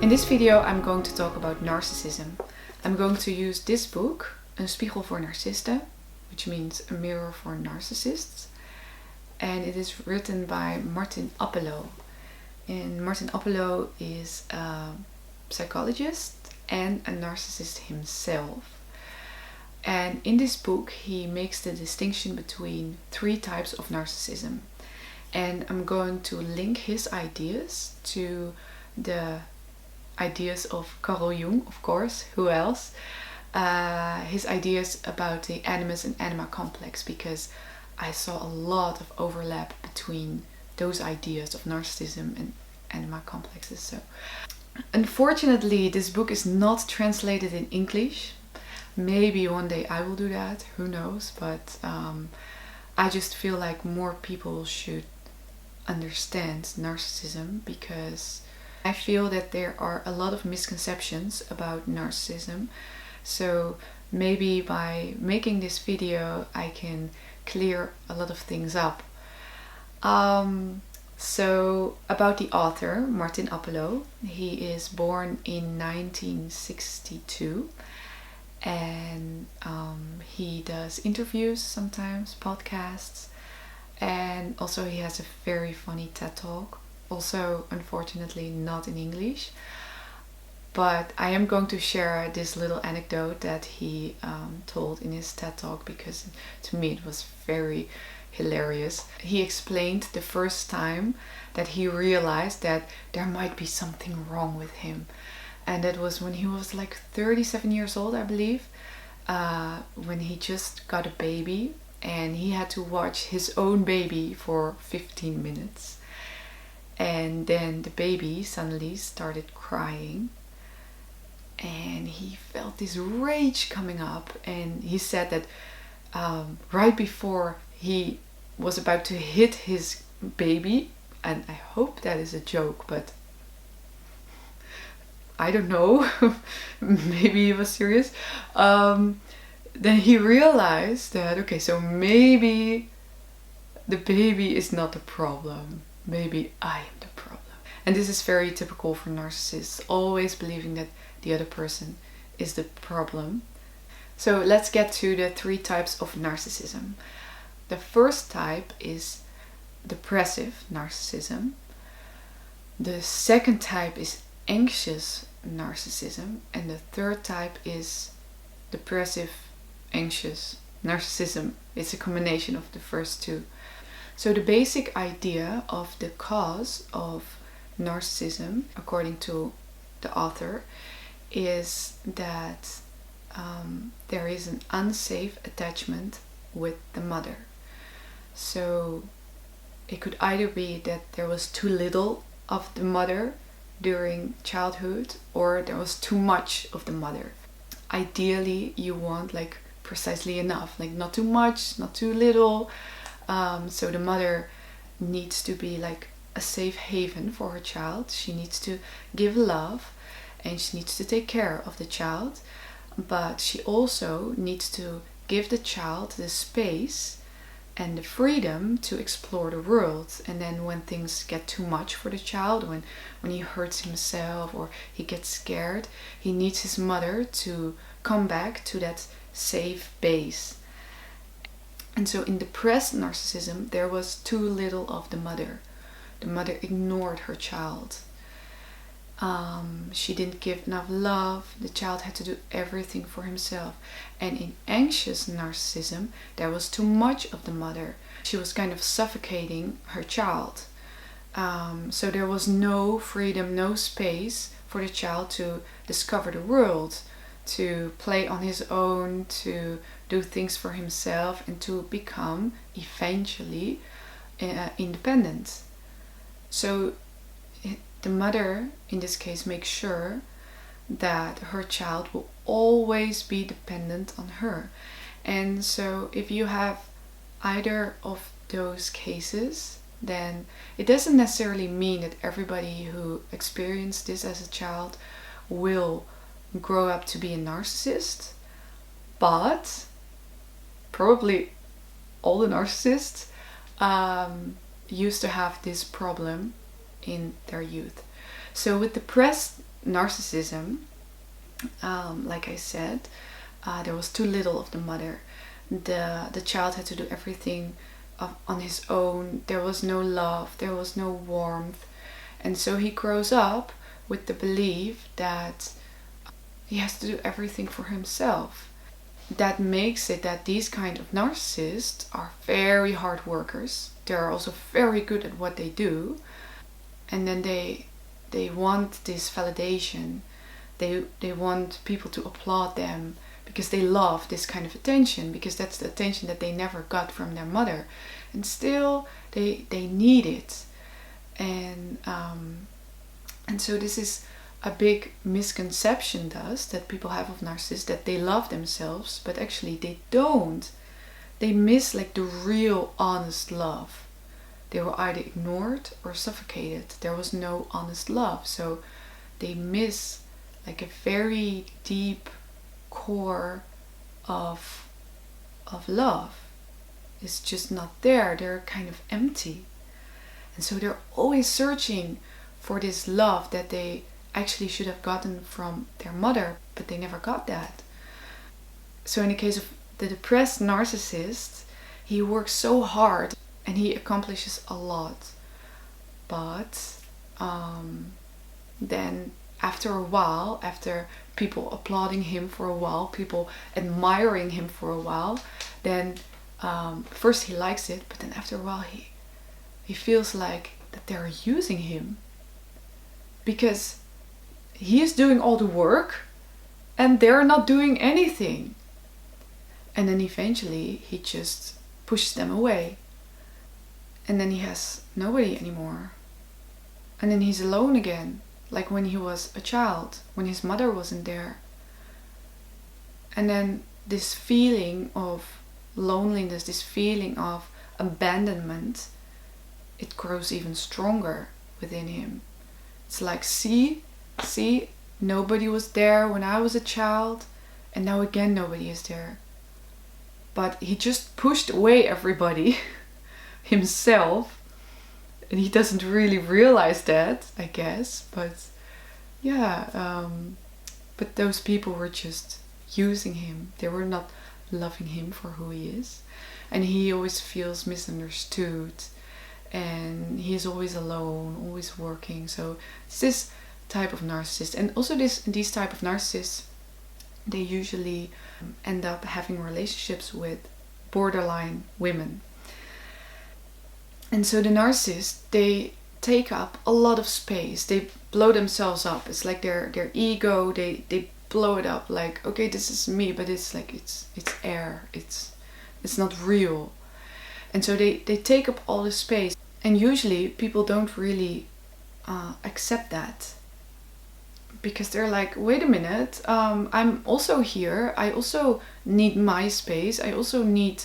In this video I'm going to talk about narcissism. I'm going to use this book, Een spiegel voor narcisten, which means a mirror for narcissists. And it is written by Martin Appelo. And Martin Appelo is a psychologist and a narcissist himself. And in this book he makes the distinction between 3 types of narcissism. And I'm going to link his ideas to the ideas of Carl Jung, of course, who else? His ideas about the Animus and Anima complex, because I saw a lot of overlap between those ideas of narcissism and Anima complexes. So, unfortunately, this book is not translated in English. Maybe one day I will do that, who knows, but I just feel like more people should understand narcissism, because I feel that there are a lot of misconceptions about narcissism. So maybe by making this video I can clear a lot of things up. So about the author, Martin Appelo, he is born in 1962 and he does interviews sometimes, podcasts, and also he has a very funny TED Talk. Also, unfortunately, not in English. But I am going to share this little anecdote that he told in his TED Talk, because to me it was very hilarious. He explained the first time that he realized that there might be something wrong with him. And that was when he was like 37 years old, I believe, when he just got a baby and he had to watch his own baby for 15 minutes. And then the baby suddenly started crying and he felt this rage coming up, and he said that right before he was about to hit his baby, and I hope that is a joke, but I don't know, maybe he was serious, then he realized that, okay, so maybe the baby is not the problem. Maybe I am the problem. And this is very typical for narcissists, always believing that the other person is the problem. So let's get to the 3 types of narcissism. The first type is depressive narcissism. The second type is anxious narcissism. And the third type is depressive, anxious narcissism. It's a combination of the first 2. So the basic idea of the cause of narcissism, according to the author, is that there is an unsafe attachment with the mother. So it could either be that there was too little of the mother during childhood, or there was too much of the mother. Ideally, you want like precisely enough, like not too much, not too little. So the mother needs to be like a safe haven for her child. She needs to give love and she needs to take care of the child. But she also needs to give the child the space and the freedom to explore the world. And then when things get too much for the child, when he hurts himself or he gets scared, he needs his mother to come back to that safe base. And so in depressed narcissism, there was too little of the mother. The mother ignored her child. She didn't give enough love. The child had to do everything for himself. And in anxious narcissism, there was too much of the mother. She was kind of suffocating her child. So there was no freedom, no space for the child to discover the world, to play on his own, to do things for himself, and to become eventually independent. So the mother in this case makes sure that her child will always be dependent on her. And so if you have either of those cases, then it doesn't necessarily mean that everybody who experienced this as a child will grow up to be a narcissist, but probably all the narcissists used to have this problem in their youth. So with depressed narcissism, like I said, there was too little of the mother. The child had to do everything on his own. There was no love, there was no warmth. And so he grows up with the belief that he has to do everything for himself. That makes it that these kind of narcissists are very hard workers. They are also very good at what they do. And then they want this validation. They want people to applaud them because they love this kind of attention, because that's the attention that they never got from their mother. And still they need it. And so this is a big misconception that people have of narcissists, that they love themselves, but actually they don't. They miss like the real honest love. They were either ignored or suffocated. There was no honest love. So they miss like a very deep core of love. It's just not there. They're kind of empty. And so they're always searching for this love that they actually should have gotten from their mother, but they never got that. So in the case of the depressed narcissist, he works so hard and he accomplishes a lot. But then after a while, after people applauding him for a while, people admiring him for a while, then first he likes it, but then after a while he feels like that they're using him, because he is doing all the work and they're not doing anything. And then eventually he just pushes them away. And then he has nobody anymore. And then he's alone again, like when he was a child, when his mother wasn't there. And then this feeling of loneliness, this feeling of abandonment, it grows even stronger within him. It's like, see, nobody was there when I was a child, and now again nobody is there. But he just pushed away everybody himself, and he doesn't really realize that, I guess. But yeah, but those people were just using him. They were not loving him for who he is, and he always feels misunderstood, and he's always alone, always working. So it's this type of narcissist. And also these type of narcissists, they usually end up having relationships with borderline women. And so the narcissists, they take up a lot of space. They blow themselves up. It's like their ego, they blow it up, like, okay, this is me, but it's like it's air. It's not real. And so they take up all the space. And usually people don't really accept that, because they're like, wait a minute, I'm also here. I also need my space. I also need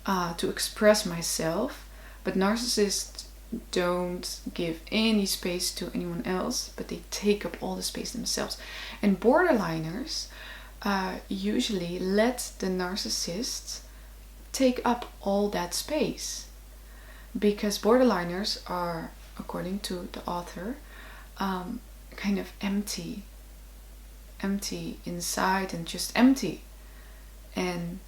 to express myself. But narcissists don't give any space to anyone else, but they take up all the space themselves. And borderliners usually let the narcissists take up all that space, because borderliners are, according to the author, kind of empty inside, and just empty. And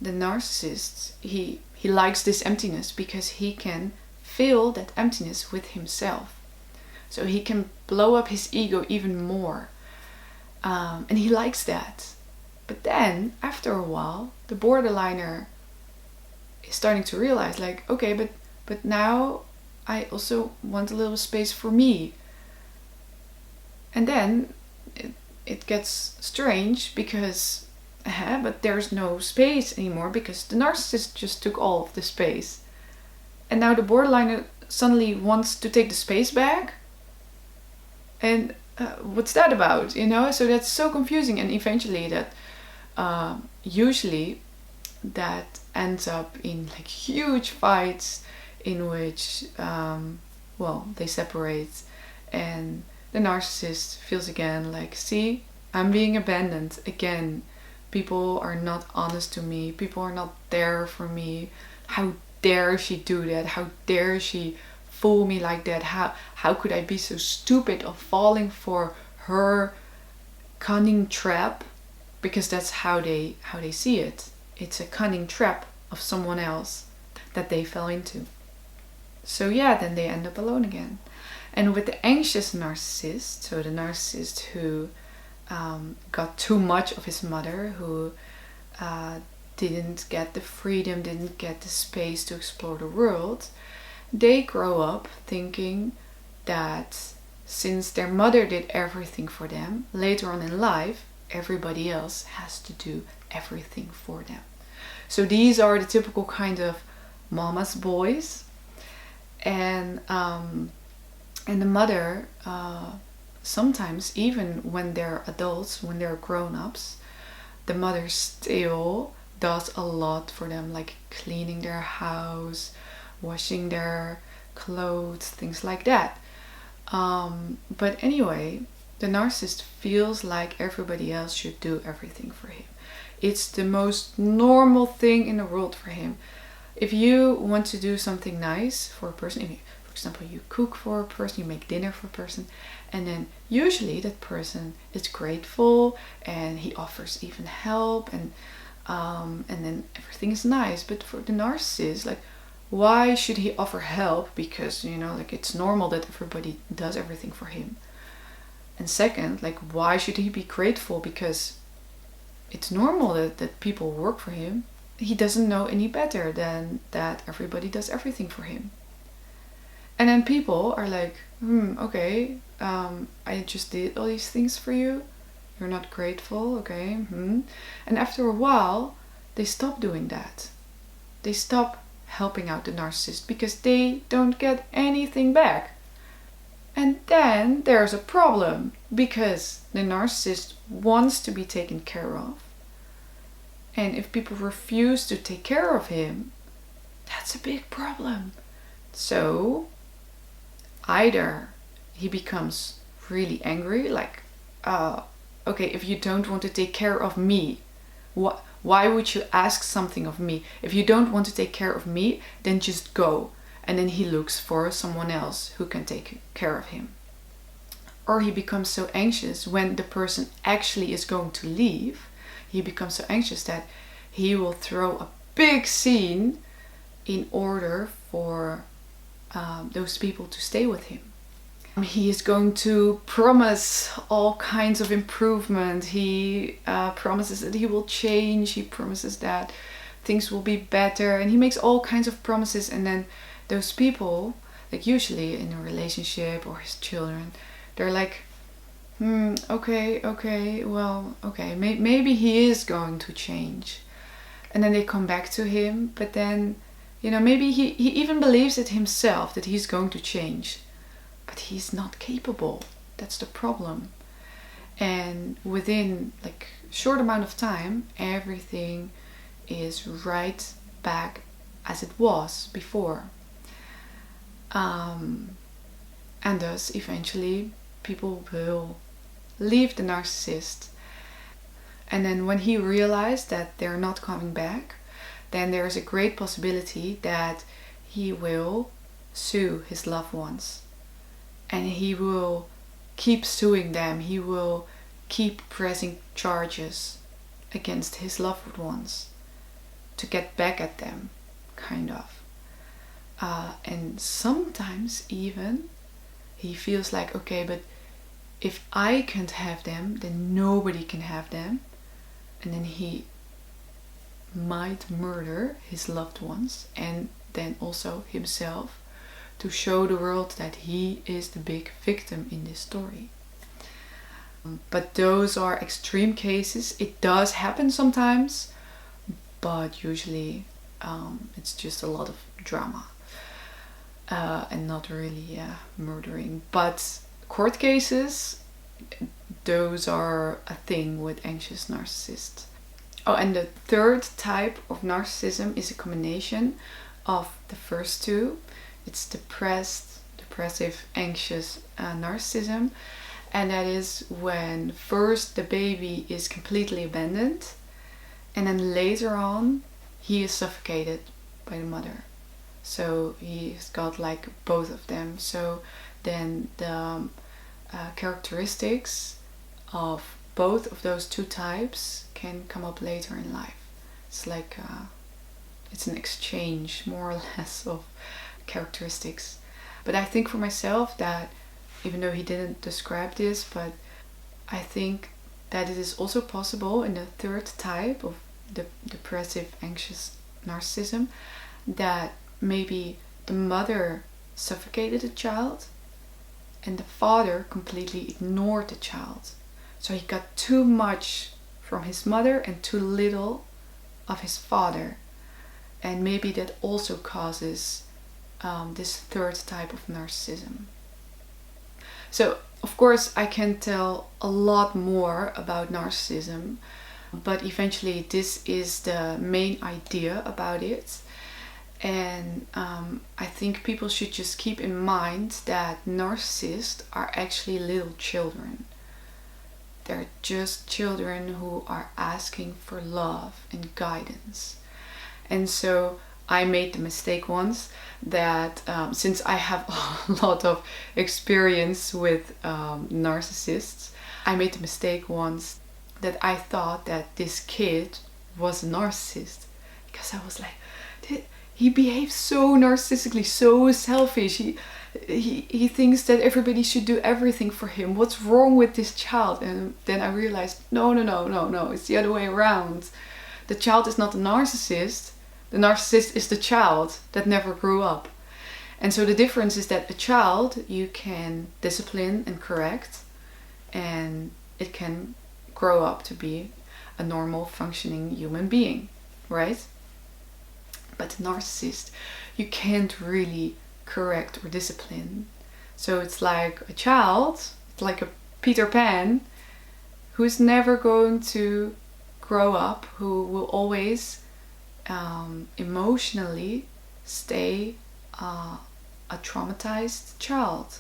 the narcissist, he likes this emptiness because he can fill that emptiness with himself. So he can blow up his ego even more. And he likes that. But then, after a while, the borderliner is starting to realize, like, okay, but now I also want a little space for me. And then it gets strange, because but there's no space anymore, because the narcissist just took all of the space. And now the borderliner suddenly wants to take the space back. And what's that about? So that's so confusing. And eventually that usually that ends up in like huge fights, in which they separate, and the narcissist feels again like, see, I'm being abandoned again. People are not honest to me. People are not there for me. How dare she do that? How dare she fool me like that? How could I be so stupid of falling for her cunning trap, because that's how they see it. It's a cunning trap of someone else that they fell into. So yeah, then they end up alone again. And with the anxious narcissist, so the narcissist who got too much of his mother, who didn't get the freedom, didn't get the space to explore the world, they grow up thinking that since their mother did everything for them, later on in life, everybody else has to do everything for them. So these are the typical kind of mama's boys. And the mother, sometimes even when they're adults, when they're grown-ups, the mother still does a lot for them, like cleaning their house, washing their clothes, things like that. But anyway, the narcissist feels like everybody else should do everything for him. It's the most normal thing in the world for him. If you want to do something nice for a person, for example, you cook for a person, you make dinner for a person, and then usually that person is grateful and he offers even help, and then everything is nice. But for the narcissist, like, why should he offer help? Because, like, it's normal that everybody does everything for him. And second, like, why should he be grateful? Because it's normal that people work for him. He doesn't know any better than that everybody does everything for him. And then people are like, okay, I just did all these things for you. You're not grateful, okay. And after a while, they stop doing that. They stop helping out the narcissist because they don't get anything back. And then there's a problem, because the narcissist wants to be taken care of. And if people refuse to take care of him, that's a big problem. So either he becomes really angry, like, okay, if you don't want to take care of me, why would you ask something of me? If you don't want to take care of me, then just go. And then he looks for someone else who can take care of him. Or he becomes so anxious when the person actually is going to leave. He becomes so anxious that he will throw a big scene in order for those people to stay with him. He is going to promise all kinds of improvement. He promises that he will change. He promises that things will be better. And he makes all kinds of promises. And then those people, like usually in a relationship or his children, they're like, okay, well, okay, maybe he is going to change. And then they come back to him, but then, maybe he even believes it himself that he's going to change, but he's not capable. That's the problem. And within like a short amount of time, everything is right back as it was before. And thus, eventually, people will leave the narcissist. And then when he realized that they're not coming back, then there's a great possibility that he will sue his loved ones. And he will keep suing them. He will keep pressing charges against his loved ones to get back at them, kind of. And sometimes even he feels like, okay, but if I can't have them, then nobody can have them. And then he might murder his loved ones and then also himself, to show the world that he is the big victim in this story. But those are extreme cases. It does happen sometimes, but usually it's just a lot of drama and not really murdering. But court cases, those are a thing with anxious narcissists. Oh, and the third type of narcissism is a combination of the first two. It's depressive, anxious narcissism. And that is when first the baby is completely abandoned, and then later on he is suffocated by the mother. So he's got like both of them. So then the characteristics of both of those two types can come up later in life. It's like it's an exchange, more or less, of characteristics. But I think for myself that, even though he didn't describe this, but I think that it is also possible in the third type of the depressive anxious narcissism that maybe the mother suffocated the child and the father completely ignored the child. So he got too much from his mother and too little of his father. And maybe that also causes this third type of narcissism. So, of course, I can tell a lot more about narcissism, but eventually this is the main idea about it. And I think people should just keep in mind that narcissists are actually little children. They're just children who are asking for love and guidance. And so I made the mistake once that since I have a lot of experience with narcissists, I made the mistake once that I thought that this kid was a narcissist, because I was like, he behaves so narcissically, so selfish. He thinks that everybody should do everything for him. What's wrong with this child? And then I realized, no, it's the other way around. The child is not the narcissist. The narcissist is the child that never grew up. And so the difference is that a child you can discipline and correct, and it can grow up to be a normal functioning human being, right? But the narcissist, you can't really correct or discipline. So it's like a child, it's like a Peter Pan, who's never going to grow up, who will always emotionally stay a traumatized child.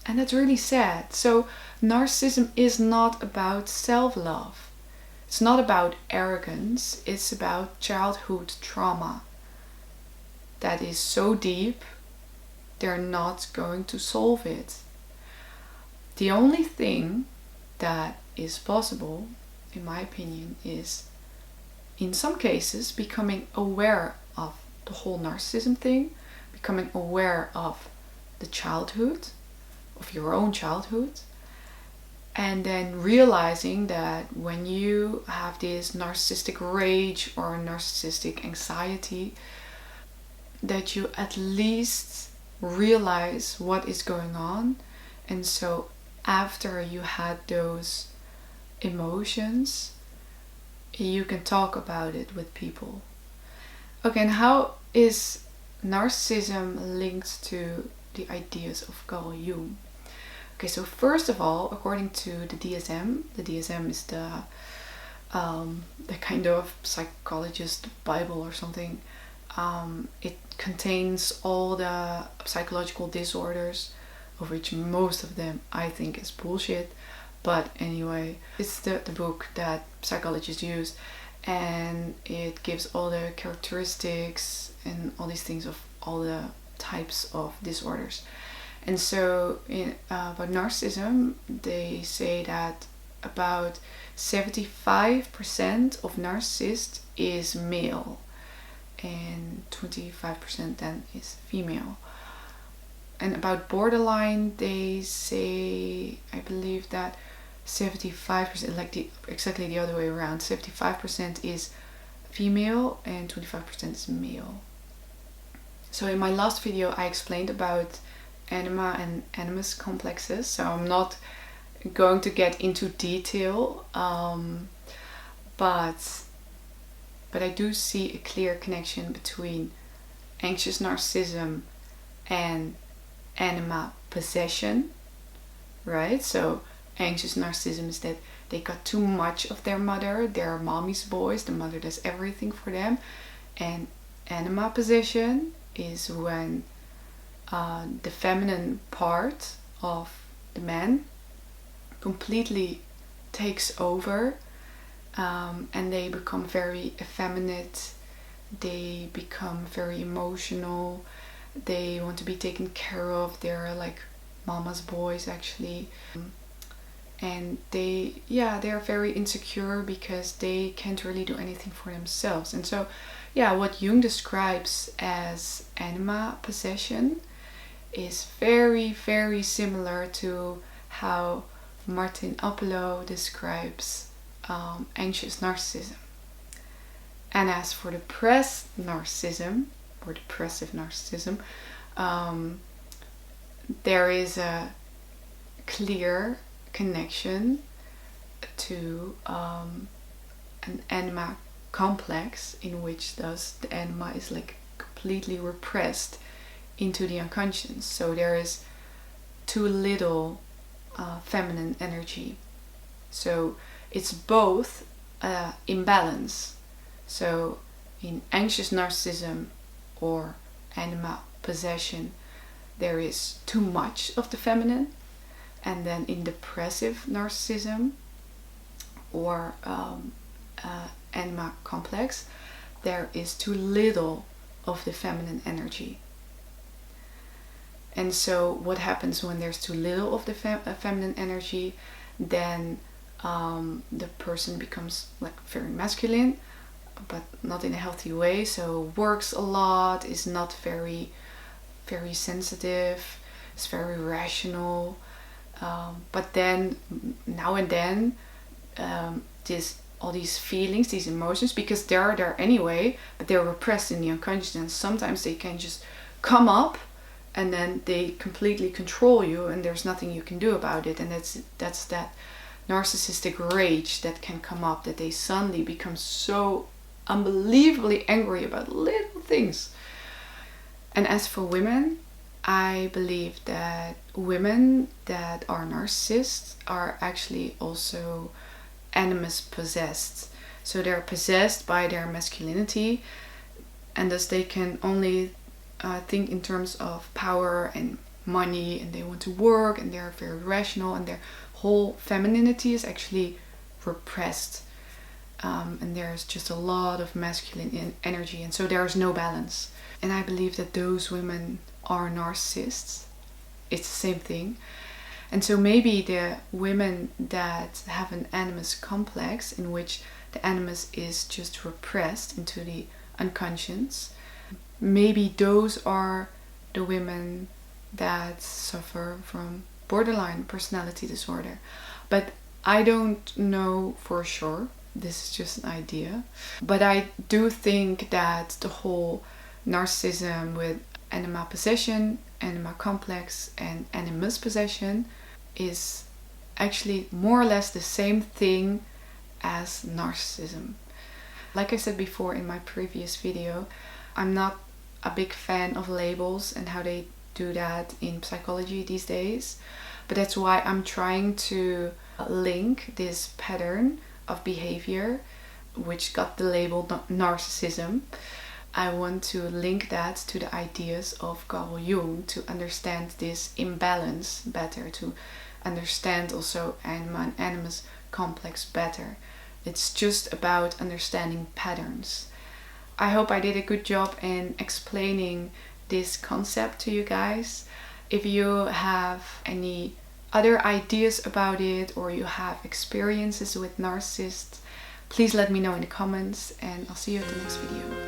And that's really sad. So narcissism is not about self-love. It's not about arrogance. It's about childhood trauma that is so deep, they're not going to solve it. The only thing that is possible, in my opinion, is in some cases becoming aware of the whole narcissism thing, becoming aware of the childhood, of your own childhood, and then realizing that when you have this narcissistic rage or narcissistic anxiety, that you at least realize what is going on. And so after you had those emotions, you can talk about it with people. Okay, and how is narcissism linked to the ideas of Carl Jung? Okay, so first of all, according to the DSM is the kind of psychologist Bible or something. It contains all the psychological disorders, of which most of them I think is bullshit. But anyway, it's the book that psychologists use, and it gives all the characteristics and all these things of all the types of disorders. And so about narcissism, they say that about 75% of narcissists is male and 25% then is female. And about borderline, they say, I believe that 75%, like exactly the other way around, 75% is female and 25% is male. So in my last video I explained about Anima and Animus complexes, so I'm not going to get into detail, but I do see a clear connection between anxious narcissism and Anima possession, right? So anxious narcissism is that they got too much of their mother, they're mommy's boys, the mother does everything for them. And Anima possession is when the feminine part of the man completely takes over, and they become very effeminate, they become very emotional, they want to be taken care of, they're like mama's boys actually. and they're very insecure because they can't really do anything for themselves. And so what Jung describes as anima possession is very, very similar to how Martin Apollo describes anxious narcissism. And as for depressed narcissism, or depressive narcissism, there is a clear connection to an anima complex, in which thus the anima is like completely repressed into the unconscious. So there is too little feminine energy. So it's both imbalance. So in anxious narcissism or anima possession, there is too much of the feminine. And then in depressive narcissism or anima complex, there is too little of the feminine energy. And so what happens when there's too little of the feminine energy? Then the person becomes like very masculine, but not in a healthy way. So works a lot, is not very, very sensitive, is very rational. But then now and then all these feelings, these emotions, because they're there anyway, but they're repressed in the unconscious, and sometimes they can just come up and then they completely control you, and there's nothing you can do about it. And that's that narcissistic rage that can come up, that they suddenly become so unbelievably angry about little things. And as for women, I believe that women that are narcissists are actually also animus possessed. So they're possessed by their masculinity, and thus they can only think in terms of power and money, and they want to work, and they're very rational, and their whole femininity is actually repressed, and there's just a lot of masculine energy, and so there's no balance. And I believe that those women are narcissists. It's the same thing. And so maybe the women that have an animus complex, in which the animus is just repressed into the unconscious, maybe those are the women that suffer from borderline personality disorder. But I don't know for sure. This is just an idea. But I do think that the whole narcissism with anima possession, anima complex, and animus possession is actually more or less the same thing as narcissism. Like I said before in my previous video, I'm not a big fan of labels and how they do that in psychology these days. But that's why I'm trying to link this pattern of behavior, which got the label narcissism. I want to link that to the ideas of Carl Jung to understand this imbalance better, to understand also anima and animus complex better. It's just about understanding patterns. I hope I did a good job in explaining this concept to you guys. If you have any other ideas about it, or you have experiences with narcissists, please let me know in the comments, and I'll see you at the next video.